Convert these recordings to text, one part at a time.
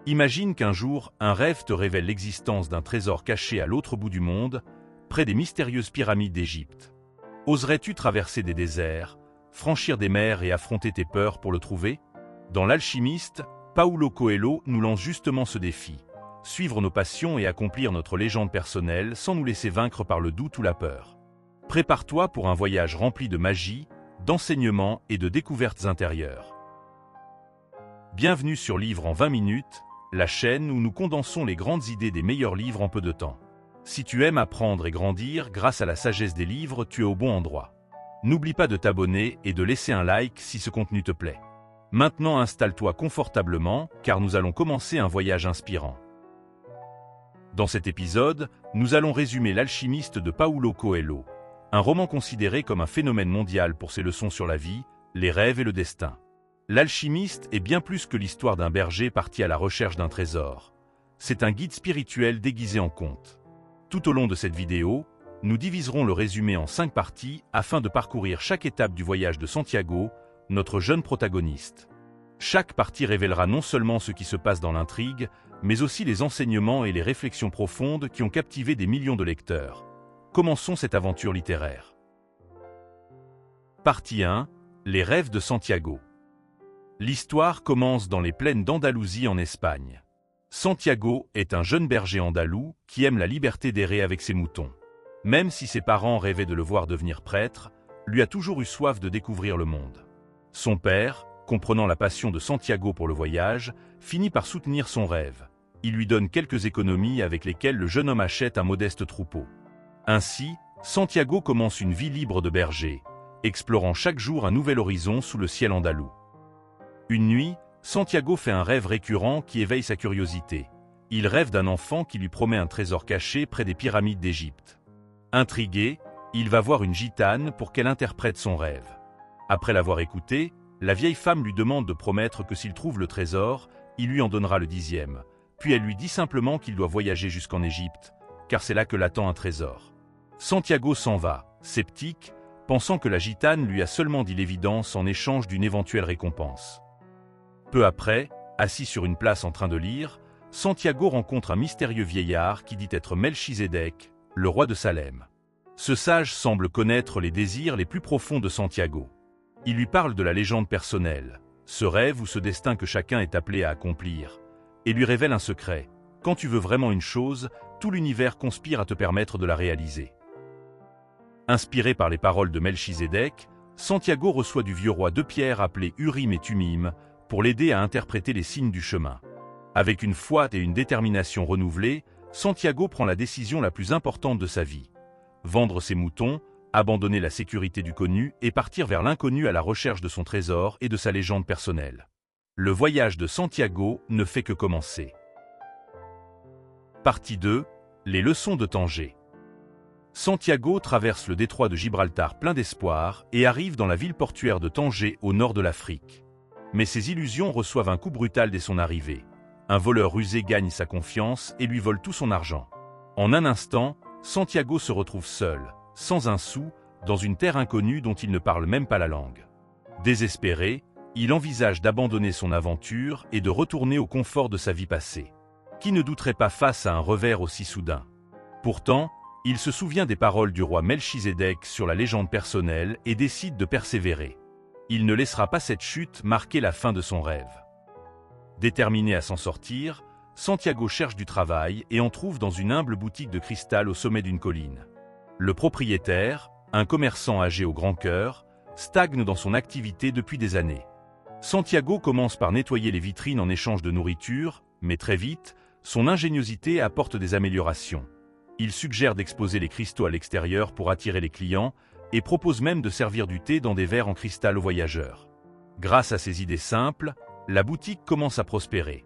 Imagine qu'un jour, un rêve te révèle l'existence d'un trésor caché à l'autre bout du monde, près des mystérieuses pyramides d'Égypte. Oserais-tu traverser des déserts, franchir des mers et affronter tes peurs pour le trouver? Dans L'Alchimiste, Paulo Coelho nous lance justement ce défi: suivre nos passions et accomplir notre légende personnelle sans nous laisser vaincre par le doute ou la peur. Prépare-toi pour un voyage rempli de magie, d'enseignements et de découvertes intérieures. Bienvenue sur Livre en 20 minutes, la chaîne où nous condensons les grandes idées des meilleurs livres en peu de temps. Si tu aimes apprendre et grandir grâce à la sagesse des livres, tu es au bon endroit. N'oublie pas de t'abonner et de laisser un like si ce contenu te plaît. Maintenant installe-toi confortablement car nous allons commencer un voyage inspirant. Dans cet épisode, nous allons résumer L'Alchimiste de Paulo Coelho, un roman considéré comme un phénomène mondial pour ses leçons sur la vie, les rêves et le destin. L'Alchimiste est bien plus que l'histoire d'un berger parti à la recherche d'un trésor. C'est un guide spirituel déguisé en conte. Tout au long de cette vidéo, nous diviserons le résumé en 5 parties afin de parcourir chaque étape du voyage de Santiago, notre jeune protagoniste. Chaque partie révélera non seulement ce qui se passe dans l'intrigue, mais aussi les enseignements et les réflexions profondes qui ont captivé des millions de lecteurs. Commençons cette aventure littéraire. Partie 1. Les rêves de Santiago. L'histoire commence dans les plaines d'Andalousie en Espagne. Santiago est un jeune berger andalou qui aime la liberté d'errer avec ses moutons. Même si ses parents rêvaient de le voir devenir prêtre, lui a toujours eu soif de découvrir le monde. Son père, comprenant la passion de Santiago pour le voyage, finit par soutenir son rêve. Il lui donne quelques économies avec lesquelles le jeune homme achète un modeste troupeau. Ainsi, Santiago commence une vie libre de berger, explorant chaque jour un nouvel horizon sous le ciel andalou. Une nuit, Santiago fait un rêve récurrent qui éveille sa curiosité. Il rêve d'un enfant qui lui promet un trésor caché près des pyramides d'Égypte. Intrigué, il va voir une gitane pour qu'elle interprète son rêve. Après l'avoir écouté, la vieille femme lui demande de promettre que s'il trouve le trésor, il lui en donnera le 10e. Puis elle lui dit simplement qu'il doit voyager jusqu'en Égypte, car c'est là que l'attend un trésor. Santiago s'en va, sceptique, pensant que la gitane lui a seulement dit l'évidence en échange d'une éventuelle récompense. Peu après, assis sur une place en train de lire, Santiago rencontre un mystérieux vieillard qui dit être Melchizedek, le roi de Salem. Ce sage semble connaître les désirs les plus profonds de Santiago. Il lui parle de la légende personnelle, ce rêve ou ce destin que chacun est appelé à accomplir, et lui révèle un secret: quand tu veux vraiment une chose, tout l'univers conspire à te permettre de la réaliser. Inspiré par les paroles de Melchizedek, Santiago reçoit du vieux roi 2 pierres appelées Urim et Tumim pour l'aider à interpréter les signes du chemin. Avec une foi et une détermination renouvelée, Santiago prend la décision la plus importante de sa vie: vendre ses moutons, abandonner la sécurité du connu et partir vers l'inconnu à la recherche de son trésor et de sa légende personnelle. Le voyage de Santiago ne fait que commencer. Partie 2. Les leçons de Tanger. Santiago traverse le détroit de Gibraltar plein d'espoir et arrive dans la ville portuaire de Tanger au nord de l'Afrique. Mais ses illusions reçoivent un coup brutal dès son arrivée. Un voleur rusé gagne sa confiance et lui vole tout son argent. En un instant, Santiago se retrouve seul, sans un sou, dans une terre inconnue dont il ne parle même pas la langue. Désespéré, il envisage d'abandonner son aventure et de retourner au confort de sa vie passée. Qui ne douterait pas face à un revers aussi soudain? Pourtant, il se souvient des paroles du roi Melchizedek sur la légende personnelle et décide de persévérer. Il ne laissera pas cette chute marquer la fin de son rêve. Déterminé à s'en sortir, Santiago cherche du travail et en trouve dans une humble boutique de cristal au sommet d'une colline. Le propriétaire, un commerçant âgé au grand cœur, stagne dans son activité depuis des années. Santiago commence par nettoyer les vitrines en échange de nourriture, mais très vite, son ingéniosité apporte des améliorations. Il suggère d'exposer les cristaux à l'extérieur pour attirer les clients et propose même de servir du thé dans des verres en cristal aux voyageurs. Grâce à ces idées simples, la boutique commence à prospérer.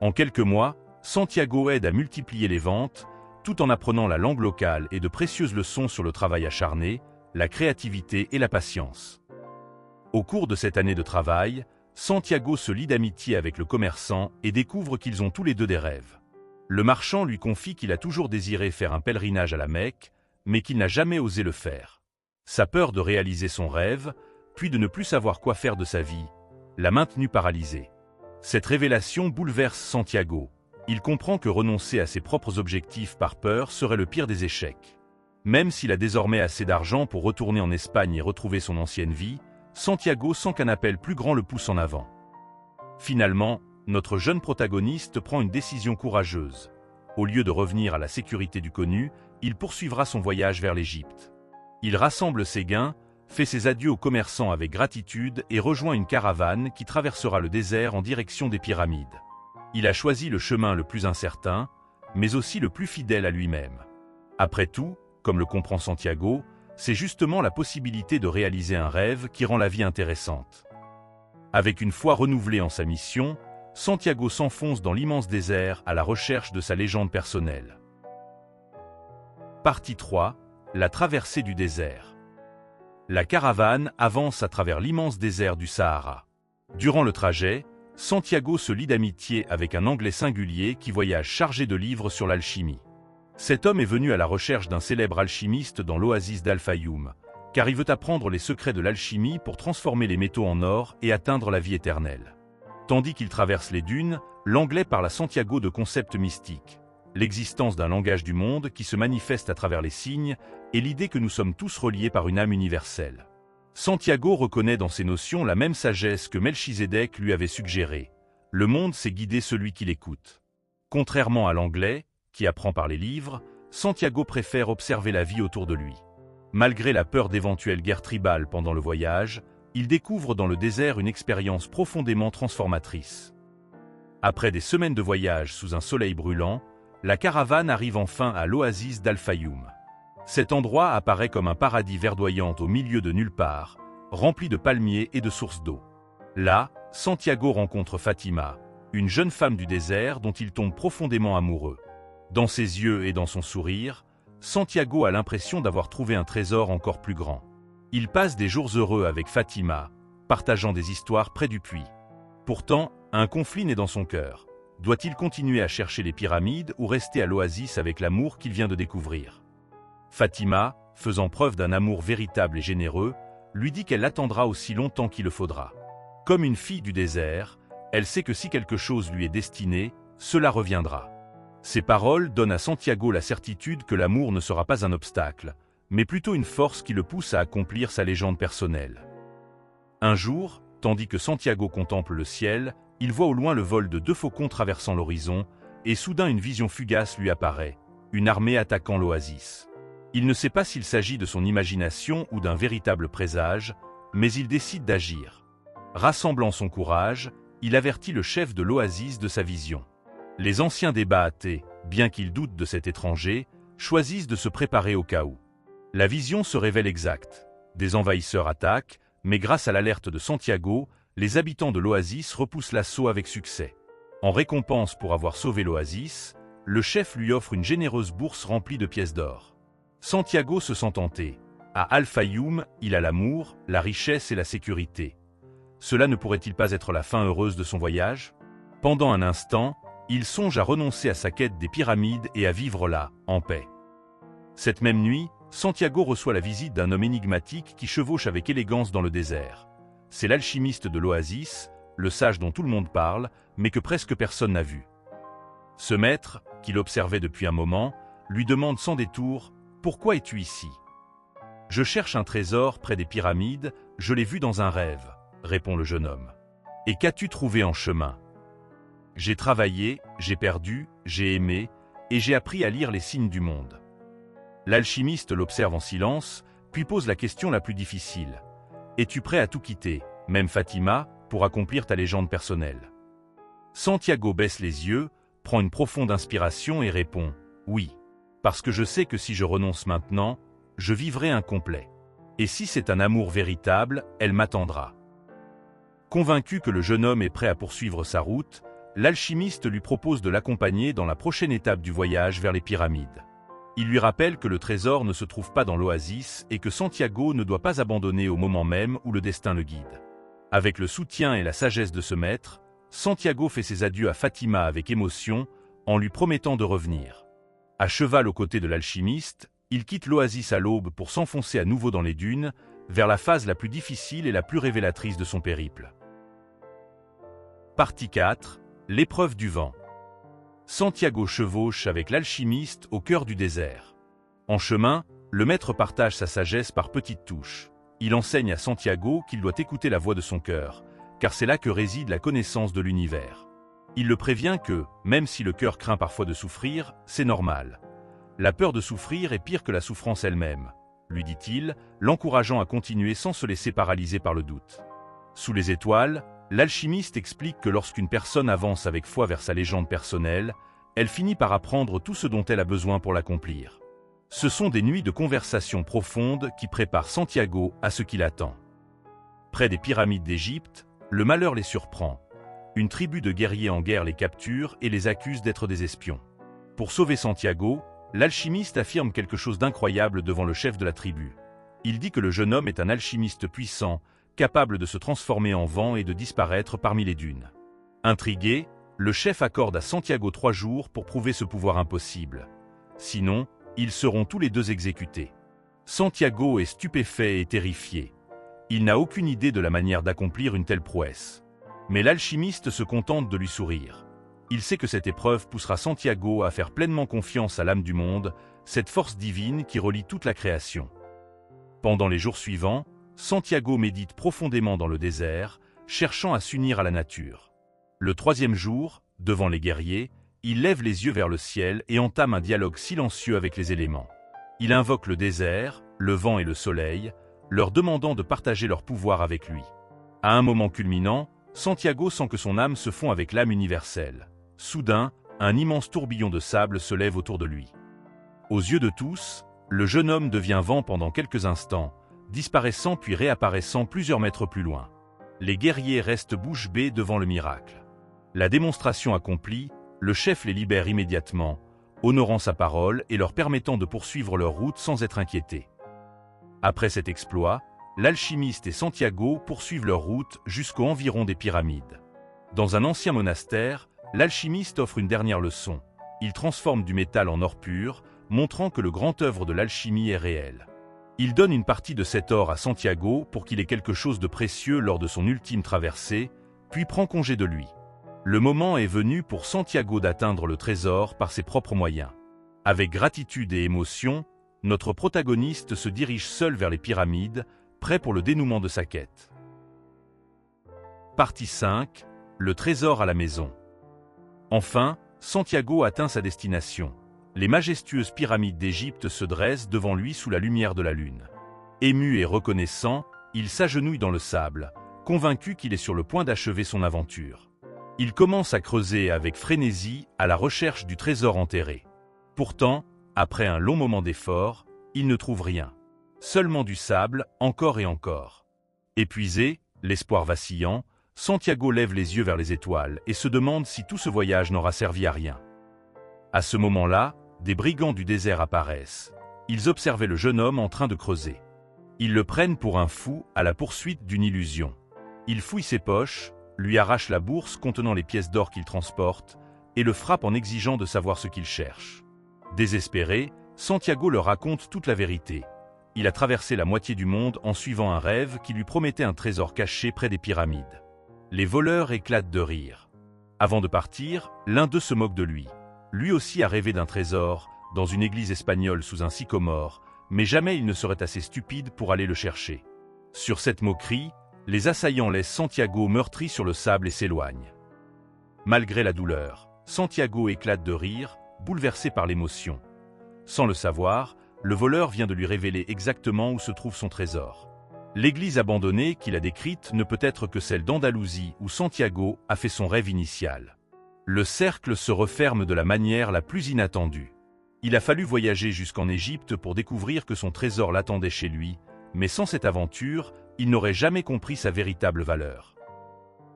En quelques mois, Santiago aide à multiplier les ventes, tout en apprenant la langue locale et de précieuses leçons sur le travail acharné, la créativité et la patience. Au cours de cette année de travail, Santiago se lie d'amitié avec le commerçant et découvre qu'ils ont tous les deux des rêves. Le marchand lui confie qu'il a toujours désiré faire un pèlerinage à la Mecque, mais qu'il n'a jamais osé le faire. Sa peur de réaliser son rêve puis de ne plus savoir quoi faire de sa vie, l'a maintenu paralysé. Cette révélation bouleverse Santiago. Il comprend que renoncer à ses propres objectifs par peur serait le pire des échecs. Même s'il a désormais assez d'argent pour retourner en Espagne et retrouver son ancienne vie, Santiago sent qu'un appel plus grand le pousse en avant. Finalement, notre jeune protagoniste prend une décision courageuse. Au lieu de revenir à la sécurité du connu, il poursuivra son voyage vers l'Égypte. Il rassemble ses gains, fait ses adieux aux commerçants avec gratitude et rejoint une caravane qui traversera le désert en direction des pyramides. Il a choisi le chemin le plus incertain, mais aussi le plus fidèle à lui-même. Après tout, comme le comprend Santiago, c'est justement la possibilité de réaliser un rêve qui rend la vie intéressante. Avec une foi renouvelée en sa mission, Santiago s'enfonce dans l'immense désert à la recherche de sa légende personnelle. Partie 3. La traversée du désert. La caravane avance à travers l'immense désert du Sahara. Durant le trajet, Santiago se lie d'amitié avec un Anglais singulier qui voyage chargé de livres sur l'alchimie. Cet homme est venu à la recherche d'un célèbre alchimiste dans l'oasis d'Al-Fayoum, car il veut apprendre les secrets de l'alchimie pour transformer les métaux en or et atteindre la vie éternelle. Tandis qu'il traverse les dunes, l'Anglais parle à Santiago de concepts mystiques, l'existence d'un langage du monde qui se manifeste à travers les signes et l'idée que nous sommes tous reliés par une âme universelle. Santiago reconnaît dans ces notions la même sagesse que Melchizedek lui avait suggérée. Le monde sait guider celui qui l'écoute. Contrairement à l'Anglais, qui apprend par les livres, Santiago préfère observer la vie autour de lui. Malgré la peur d'éventuelles guerres tribales pendant le voyage, il découvre dans le désert une expérience profondément transformatrice. Après des semaines de voyage sous un soleil brûlant, la caravane arrive enfin à l'oasis d'Al-Fayoum. Cet endroit apparaît comme un paradis verdoyant au milieu de nulle part, rempli de palmiers et de sources d'eau. Là, Santiago rencontre Fatima, une jeune femme du désert dont il tombe profondément amoureux. Dans ses yeux et dans son sourire, Santiago a l'impression d'avoir trouvé un trésor encore plus grand. Il passe des jours heureux avec Fatima, partageant des histoires près du puits. Pourtant, un conflit naît dans son cœur. Doit-il continuer à chercher les pyramides ou rester à l'oasis avec l'amour qu'il vient de découvrir ? Fatima, faisant preuve d'un amour véritable et généreux, lui dit qu'elle l'attendra aussi longtemps qu'il le faudra. Comme une fille du désert, elle sait que si quelque chose lui est destiné, cela reviendra. Ces paroles donnent à Santiago la certitude que l'amour ne sera pas un obstacle, mais plutôt une force qui le pousse à accomplir sa légende personnelle. Un jour, tandis que Santiago contemple le ciel, il voit au loin le vol de 2 faucons traversant l'horizon, et soudain une vision fugace lui apparaît, une armée attaquant l'oasis. Il ne sait pas s'il s'agit de son imagination ou d'un véritable présage, mais il décide d'agir. Rassemblant son courage, il avertit le chef de l'oasis de sa vision. Les anciens des Baathés, bien qu'ils doutent de cet étranger, choisissent de se préparer au cas où. La vision se révèle exacte. Des envahisseurs attaquent, mais grâce à l'alerte de Santiago, les habitants de l'oasis repoussent l'assaut avec succès. En récompense pour avoir sauvé l'oasis, le chef lui offre une généreuse bourse remplie de pièces d'or. Santiago se sent tenté. À Al-Fayoum, il a l'amour, la richesse et la sécurité. Cela ne pourrait-il pas être la fin heureuse de son voyage ? Pendant un instant, il songe à renoncer à sa quête des pyramides et à vivre là, en paix. Cette même nuit, Santiago reçoit la visite d'un homme énigmatique qui chevauche avec élégance dans le désert. C'est l'alchimiste de l'oasis, le sage dont tout le monde parle, mais que presque personne n'a vu. Ce maître, qu'il observait depuis un moment, lui demande sans détour « Pourquoi es-tu ici ?»« Je cherche un trésor près des pyramides, je l'ai vu dans un rêve, » répond le jeune homme. « Et qu'as-tu trouvé en chemin ?»« J'ai travaillé, j'ai perdu, j'ai aimé, et j'ai appris à lire les signes du monde. » L'alchimiste l'observe en silence, puis pose la question la plus difficile. « Es-tu prêt à tout quitter, même Fatima, pour accomplir ta légende personnelle ?» Santiago baisse les yeux, prend une profonde inspiration et répond « Oui, parce que je sais que si je renonce maintenant, je vivrai incomplet. Et si c'est un amour véritable, elle m'attendra. » Convaincu que le jeune homme est prêt à poursuivre sa route, l'alchimiste lui propose de l'accompagner dans la prochaine étape du voyage vers les pyramides. Il lui rappelle que le trésor ne se trouve pas dans l'oasis et que Santiago ne doit pas abandonner au moment même où le destin le guide. Avec le soutien et la sagesse de ce maître, Santiago fait ses adieux à Fatima avec émotion, en lui promettant de revenir. À cheval aux côtés de l'alchimiste, il quitte l'oasis à l'aube pour s'enfoncer à nouveau dans les dunes, vers la phase la plus difficile et la plus révélatrice de son périple. Partie 4. L'épreuve du vent. Santiago chevauche avec l'alchimiste au cœur du désert. En chemin, le maître partage sa sagesse par petites touches. Il enseigne à Santiago qu'il doit écouter la voix de son cœur, car c'est là que réside la connaissance de l'univers. Il le prévient que, même si le cœur craint parfois de souffrir, c'est normal. La peur de souffrir est pire que la souffrance elle-même, lui dit-il, l'encourageant à continuer sans se laisser paralyser par le doute. Sous les étoiles, l'alchimiste explique que lorsqu'une personne avance avec foi vers sa légende personnelle, elle finit par apprendre tout ce dont elle a besoin pour l'accomplir. Ce sont des nuits de conversation profondes qui préparent Santiago à ce qui l'attend. Près des pyramides d'Égypte, le malheur les surprend. Une tribu de guerriers en guerre les capture et les accuse d'être des espions. Pour sauver Santiago, l'alchimiste affirme quelque chose d'incroyable devant le chef de la tribu. Il dit que le jeune homme est un alchimiste puissant, capable de se transformer en vent et de disparaître parmi les dunes. Intrigué, le chef accorde à Santiago 3 jours pour prouver ce pouvoir impossible. Sinon, ils seront tous les deux exécutés. Santiago est stupéfait et terrifié. Il n'a aucune idée de la manière d'accomplir une telle prouesse. Mais l'alchimiste se contente de lui sourire. Il sait que cette épreuve poussera Santiago à faire pleinement confiance à l'âme du monde, cette force divine qui relie toute la création. Pendant les jours suivants, Santiago médite profondément dans le désert, cherchant à s'unir à la nature. Le 3e jour, devant les guerriers, il lève les yeux vers le ciel et entame un dialogue silencieux avec les éléments. Il invoque le désert, le vent et le soleil, leur demandant de partager leur pouvoir avec lui. À un moment culminant, Santiago sent que son âme se fond avec l'âme universelle. Soudain, un immense tourbillon de sable se lève autour de lui. Aux yeux de tous, le jeune homme devient vent pendant quelques instants, disparaissant puis réapparaissant plusieurs mètres plus loin. Les guerriers restent bouche bée devant le miracle. La démonstration accomplie, le chef les libère immédiatement, honorant sa parole et leur permettant de poursuivre leur route sans être inquiétés. Après cet exploit, l'alchimiste et Santiago poursuivent leur route jusqu'aux environs des pyramides. Dans un ancien monastère, l'alchimiste offre une dernière leçon. Il transforme du métal en or pur, montrant que le grand œuvre de l'alchimie est réel. Il donne une partie de cet or à Santiago pour qu'il ait quelque chose de précieux lors de son ultime traversée, puis prend congé de lui. Le moment est venu pour Santiago d'atteindre le trésor par ses propres moyens. Avec gratitude et émotion, notre protagoniste se dirige seul vers les pyramides, prêt pour le dénouement de sa quête. Partie 5. Le trésor à la maison. Enfin, Santiago atteint sa destination. Les majestueuses pyramides d'Égypte se dressent devant lui sous la lumière de la lune. Ému et reconnaissant, il s'agenouille dans le sable, convaincu qu'il est sur le point d'achever son aventure. Il commence à creuser avec frénésie à la recherche du trésor enterré. Pourtant, après un long moment d'effort, il ne trouve rien. Seulement du sable, encore et encore. Épuisé, l'espoir vacillant, Santiago lève les yeux vers les étoiles et se demande si tout ce voyage n'aura servi à rien. À ce moment-là, des brigands du désert apparaissent. Ils observaient le jeune homme en train de creuser. Ils le prennent pour un fou à la poursuite d'une illusion. Ils fouillent ses poches, lui arrachent la bourse contenant les pièces d'or qu'il transporte et le frappent en exigeant de savoir ce qu'il cherche. Désespéré, Santiago leur raconte toute la vérité. Il a traversé la moitié du monde en suivant un rêve qui lui promettait un trésor caché près des pyramides. Les voleurs éclatent de rire. Avant de partir, l'un d'eux se moque de lui. Lui aussi a rêvé d'un trésor, dans une église espagnole sous un sycomore, mais jamais il ne serait assez stupide pour aller le chercher. Sur cette moquerie, les assaillants laissent Santiago meurtri sur le sable et s'éloignent. Malgré la douleur, Santiago éclate de rire, bouleversé par l'émotion. Sans le savoir, le voleur vient de lui révéler exactement où se trouve son trésor. L'église abandonnée qu'il a décrite ne peut être que celle d'Andalousie où Santiago a fait son rêve initial. Le cercle se referme de la manière la plus inattendue. Il a fallu voyager jusqu'en Égypte pour découvrir que son trésor l'attendait chez lui, mais sans cette aventure, il n'aurait jamais compris sa véritable valeur.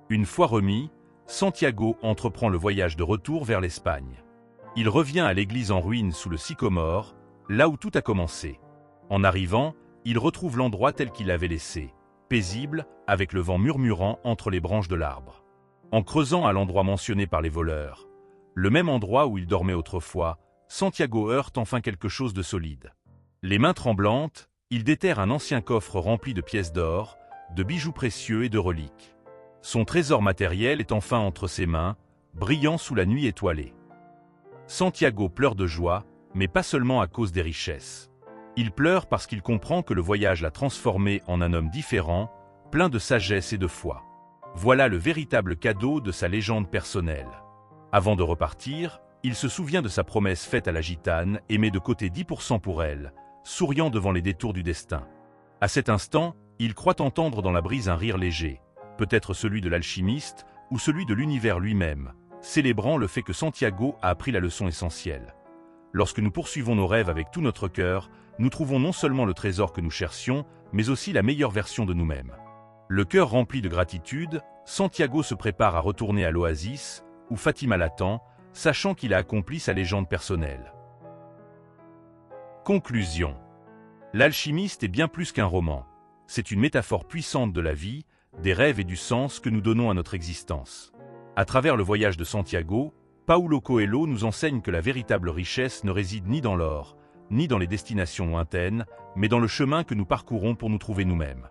Une fois remis, Santiago entreprend le voyage de retour vers l'Espagne. Il revient à l'église en ruine sous le sycomore, là où tout a commencé. En arrivant, il retrouve l'endroit tel qu'il l'avait laissé, paisible, avec le vent murmurant entre les branches de l'arbre. En creusant à l'endroit mentionné par les voleurs, le même endroit où il dormait autrefois, Santiago heurte enfin quelque chose de solide. Les mains tremblantes, Il déterre un ancien coffre rempli de pièces d'or, de bijoux précieux et de reliques. Son trésor matériel est enfin entre ses mains, brillant sous la nuit étoilée. Santiago pleure de joie, mais pas seulement à cause des richesses. Il pleure parce qu'il comprend que le voyage l'a transformé en un homme différent, plein de sagesse et de foi. Voilà le véritable cadeau de sa légende personnelle. Avant de repartir, il se souvient de sa promesse faite à la gitane et met de côté 10% pour elle, souriant devant les détours du destin. À cet instant, il croit entendre dans la brise un rire léger, peut-être celui de l'alchimiste ou celui de l'univers lui-même, célébrant le fait que Santiago a appris la leçon essentielle. Lorsque nous poursuivons nos rêves avec tout notre cœur, nous trouvons non seulement le trésor que nous cherchions, mais aussi la meilleure version de nous-mêmes. Le cœur rempli de gratitude, Santiago se prépare à retourner à l'oasis, où Fatima l'attend, sachant qu'il a accompli sa légende personnelle. Conclusion. L'Alchimiste est bien plus qu'un roman. C'est une métaphore puissante de la vie, des rêves et du sens que nous donnons à notre existence. À travers le voyage de Santiago, Paulo Coelho nous enseigne que la véritable richesse ne réside ni dans l'or, ni dans les destinations lointaines, mais dans le chemin que nous parcourons pour nous trouver nous-mêmes.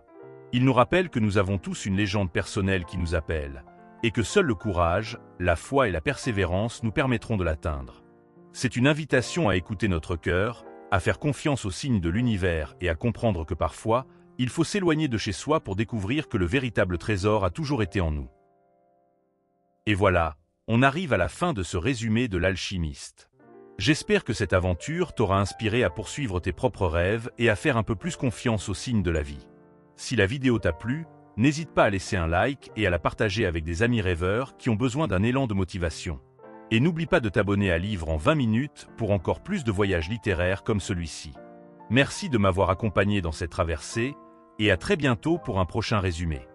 Il nous rappelle que nous avons tous une légende personnelle qui nous appelle, et que seul le courage, la foi et la persévérance nous permettront de l'atteindre. C'est une invitation à écouter notre cœur, à faire confiance aux signes de l'univers et à comprendre que parfois, il faut s'éloigner de chez soi pour découvrir que le véritable trésor a toujours été en nous. Et voilà, on arrive à la fin de ce résumé de l'Alchimiste. J'espère que cette aventure t'aura inspiré à poursuivre tes propres rêves et à faire un peu plus confiance aux signes de la vie. Si la vidéo t'a plu, n'hésite pas à laisser un like et à la partager avec des amis rêveurs qui ont besoin d'un élan de motivation. Et n'oublie pas de t'abonner à Livre en 20 minutes pour encore plus de voyages littéraires comme celui-ci. Merci de m'avoir accompagné dans cette traversée, et à très bientôt pour un prochain résumé.